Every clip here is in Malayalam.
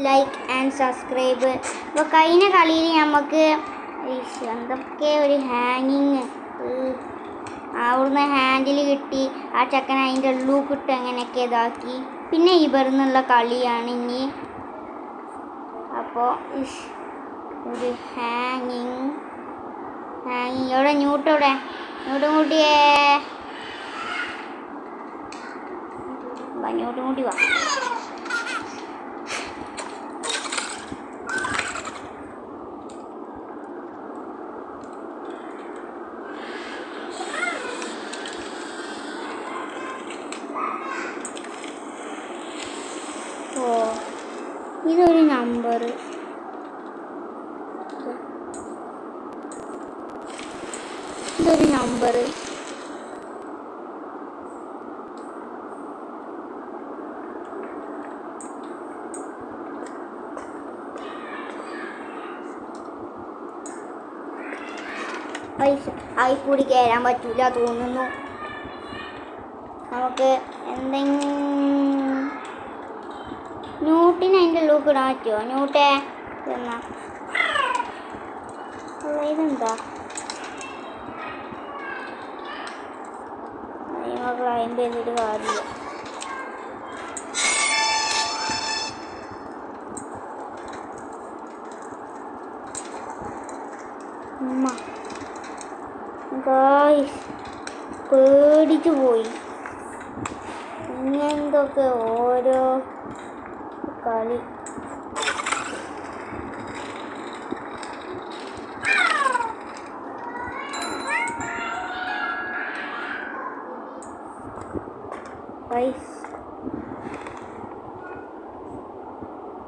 Like and subscribe. അപ്പോൾ കഴിഞ്ഞ കളിയിൽ നമുക്ക് എന്തൊക്കെ ഒരു ഹാങ്ങിങ് അവിടുന്ന് ഹാൻഡിൽ കിട്ടി. ആ ചക്കൻ അതിൻ്റെ ഉള്ളൂക്കിട്ട് അങ്ങനെയൊക്കെ ഇതാക്കി. പിന്നെ ഇവരുന്നുള്ള കളിയാണ് ഇനി. അപ്പോൾ ഒരു ഹാങ്ങിങ് എവിടെ ന്യൂട്ടോടെ കൂട്ടിയേ കൂട്ടി വാ. ഇതൊരു നമ്പർ. ആയി കൂടി കയറാൻ പറ്റൂല തോന്നുന്നു. നമുക്ക് എന്തെങ്കിലും ന്യൂട്ടിന് അതിൻ്റെ ഉള്ളിൽ ഇടാൻ പറ്റുമോ? ന്യൂട്ടേ എന്നാ ഇതെന്താ ക്ലൈംബ് ചെയ്തിട്ട് കാര്യമില്ല. പേടിച്ചു പോയി. ഇങ്ങനത്തൊക്കെ ഓരോ കളി.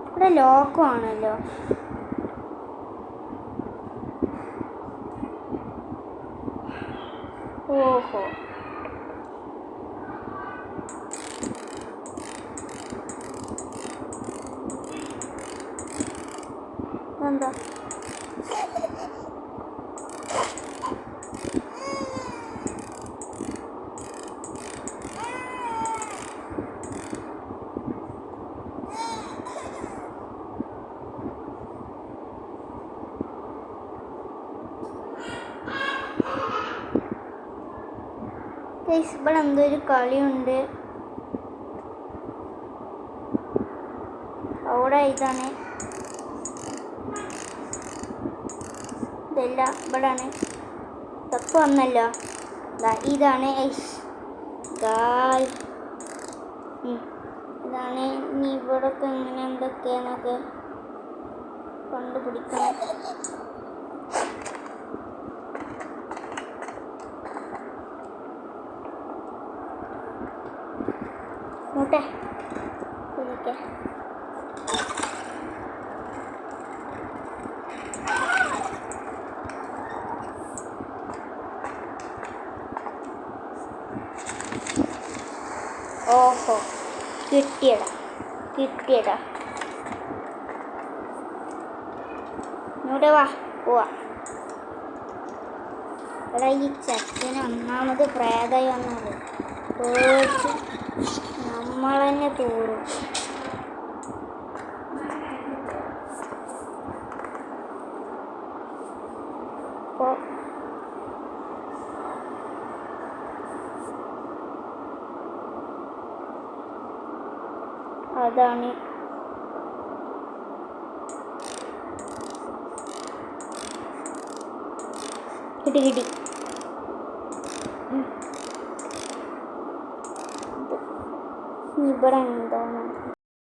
ഇവിടെ ലോക്കമാണല്ലോ. ഓഹോ, എന്താ ഇവിടെ എന്തോ ഒരു കളിയുണ്ട്. അവിടെ ഇതാണ്, ഇതല്ല ഇവിടാണ്. തപ്പ് വന്നല്ലോ. ഇതാണ് ഇതാണ്. ഇനി ഇവിടൊക്കെ ഇങ്ങനെ എന്തൊക്കെയാന്നൊക്കെ കണ്ടുപിടിക്കണം. നോട്ടെ ഇതൊക്കെ ഓഹോ, കിട്ടിയടാ. ഇങ്ങോട്ട് വാ, പോവാ. എടാ, ഈ ചക്കന് ഒന്നാമത് പ്രേതായി വന്നത് പേടിച്ച് നമ്മളെന്നെ തൂറും. അപ്പോൾ അതാണ് കിട്ടി. ഇവിടെ എന്താണ്